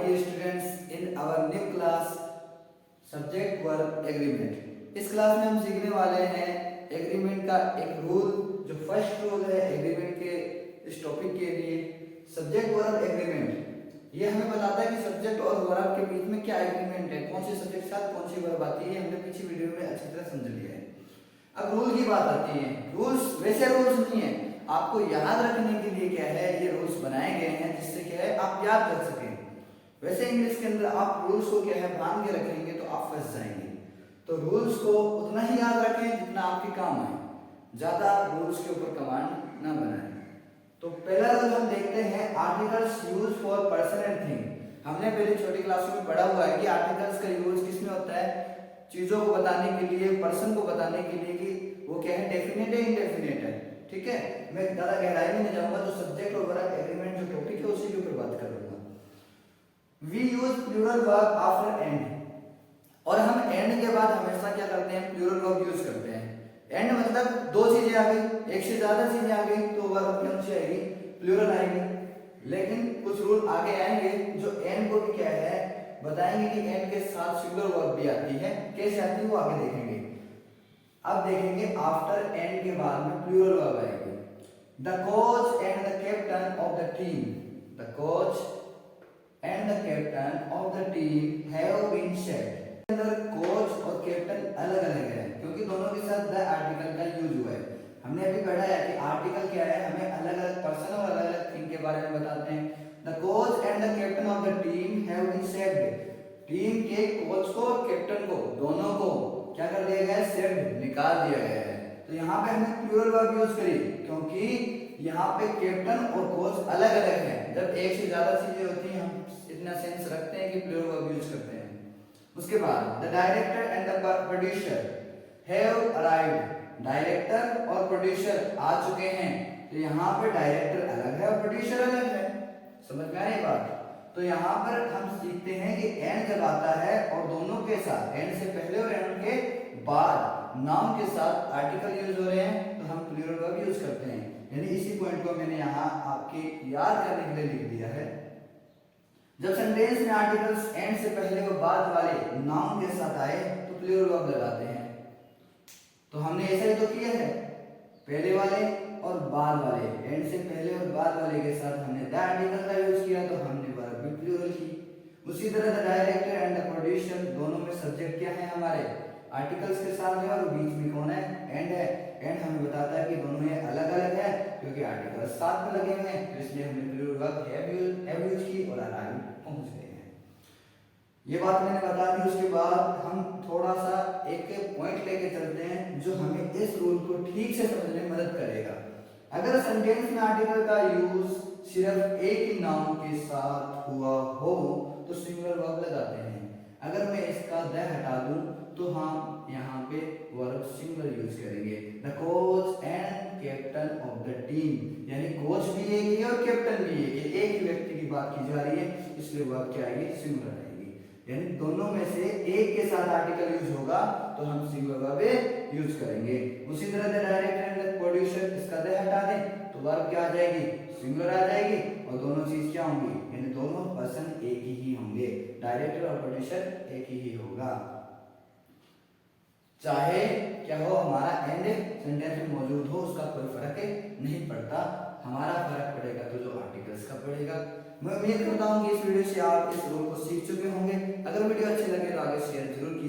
dear students, in our new class subject verb agreement। इस class में हम सीखने वाले हैं एग्रीमेंट का एक रूल, जो फर्स्ट रूल है एग्रीमेंट के इस टॉपिक के लिए। सब्जेक्ट वर्ब एग्रीमेंट ये हमें बताता है कि सब्जेक्ट और वर्ब के बीच में क्या एग्रीमेंट है, कौन से सब्जेक्ट के साथ कौन सी वर्ब आती है। हमने पिछली वीडियो में अच्छी तरह समझ लिया है। अब रूल की बात आती है। रूल्स वैसे रूल्स नहीं है, आपको याद रखने के लिए क्या है, ये रूल्स बनाए गए हैं जिससे क्या है आप याद रख सकें। वैसे इंग्लिश के अंदर आप रूल्स को क्या है बांध के रखेंगे तो आप फंस जाएंगे। तो रूल्स को उतना ही याद रखें जितना आपके काम आए, ज्यादा रूल्स के ऊपर कमांड ना बनाएं। तो पहला रूल हम देखते हैं, articles use for person and thing. हमने पहले छोटी क्लासों में पढ़ा हुआ है कि आर्टिकल्स का यूज किसमें होता है, चीजों को बताने के लिए, पर्सन को बताने के लिए कि वो क्या है, डेफिनेट है, इंडेफिनेट है। ठीक है, मैं ज्यादा गहराई में नहीं जाऊंगा, तो सब्जेक्ट और वर्ब एग्रीमेंट जो टॉपिक है उसी के ऊपर बात करूंगा। We use plural verb after and, और हम एंड के बाद हमेशा क्या करते हैं, प्लूरल वर्ब यूज करते हैं। एंड मतलब दो चीजें आ गई, एक से ज्यादा चीजें आ गई तो वर्ब कौन सी आएगी, प्लूरल आएगी। लेकिन कुछ रूल आगे आएंगे जो एंड को भी क्या है बताएंगे कि एंड के साथ सिंगुलर वर्ब भी आती है। कैसे आती है वो आगे देखेंगे। अब देखेंगे आफ्टर एंड के बाद में प्लूरल वर्ब आएगी। The coach and the captain of the team, the coach and the captain of the team have been said. अंदर कोच और कैप्टन अलग अलग है क्योंकि दोनों के साथ द आर्टिकल का यूज हुआ है। हमने अभी पढ़ा है कि आर्टिकल क्या है, हमें अलग अलग पर्सन और अलग अलग थिंग के बारे में बताते हैं। The coach and the captain of the team have been said, team के कोच को और कैप्टन को दोनों को क्या कर दिया गया है, सेड निकाल दिया गया है। तो यहाँ पे हमने प्लूरल वर्ब यूज करी क्योंकि यहाँ पे कैप्टन और कोच अलग अलग है। जब एक से ज्यादा चीजें होती हैं हम इतना सेंस रखते हैं कि प्लूरल वर्ब यूज करते हैं। उसके बाद the director and the producer have arrived, director और प्रोड्यूसर आ चुके हैं। तो यहाँ पे डायरेक्टर अलग है और प्रोड्यूसर अलग है। समझ में आ रही बात। तो यहाँ पर हम सीखते हैं कि एंड जब आता है और दोनों के साथ, एंड से पहले और एंड के बाद नाउन के साथ आर्टिकल यूज हो रहे हैं तो हम प्लूरल वर्ब यूज करते हैं। यानी इसी पॉइंट को मैंने यहाँ आपके याद करने के लिए लिख दिया है। जब सेंटेंस में आर्टिकल्स एंड से पहले और बाद वाले नाउन के साथ आए तो प्लूरल वर्ब लगाते हैं। तो हमने ऐसा ही तो किया है, पहले वाले और बाद वाले, एंड से पहले और बाद वाले के साथ हमने द आर्टिकल का यूज किया तो हमने वर्ब भी प्लूरल की। उसी तरह the director and the producer, दोनों में सब्जेक्ट क्या है हमारे, आर्टिकल्स के साथ है और बीच में कौन है, एंड है। एंड हमें बताता है कि दोनों ये अलग अलग है क्योंकि आर्टिकल्स साथ में लगे हुए हैं, तो इसलिए हमने प्लूरल वर्ब हैव यूज की और अराइव पहुंच गए हैं। ये बात मैंने बता दी। उसके बाद हम थोड़ा सा एक पॉइंट लेके चलते हैं जो हमें इस रूल को ठीक से समझने में मदद करेगा। अगर सेंटेंस में आर्टिकल का यूज सिर्फ एक ही नाउन के साथ हुआ हो तो सिंगुलर वर्ब लगाते हैं। अगर मैं इसका द हटा दूं तो हम यहाँ पे वर्ब सिंगुलर यूज करेंगे। The coach and captain of the team, यानी कोच भी एक ही और कैप्टन भी एक ही व्यक्ति की बात की जा रही है, इसलिए वर्ब क्या आएगी, सिंगुलर आएगी। यानी दोनों में से एक के साथ आर्टिकल यूज होगा तो हम सिंगुलर वर्ब यूज करेंगे। उसी तरह the director and the producer, इसका द हटा दें तो वर्ब क्या आ जाएगी, सिंगुलर आ जाएगी और दोनों चीज क्या होंगी, यानी दोनों पर्सन एक ही होंगे, डायरेक्टर और प्रोड्यूसर एक ही होगा। चाहे क्या हो हमारा एंड सेंटेंस में मौजूद हो, उसका कोई फर्क नहीं पड़ता। हमारा फर्क पड़ेगा तो जो आर्टिकल्स का पड़ेगा। मैं उम्मीद करता हूँ कि इस वीडियो से आप इस रूल को सीख चुके होंगे। अगर वीडियो अच्छी लगे तो आगे शेयर जरूर कीजिए।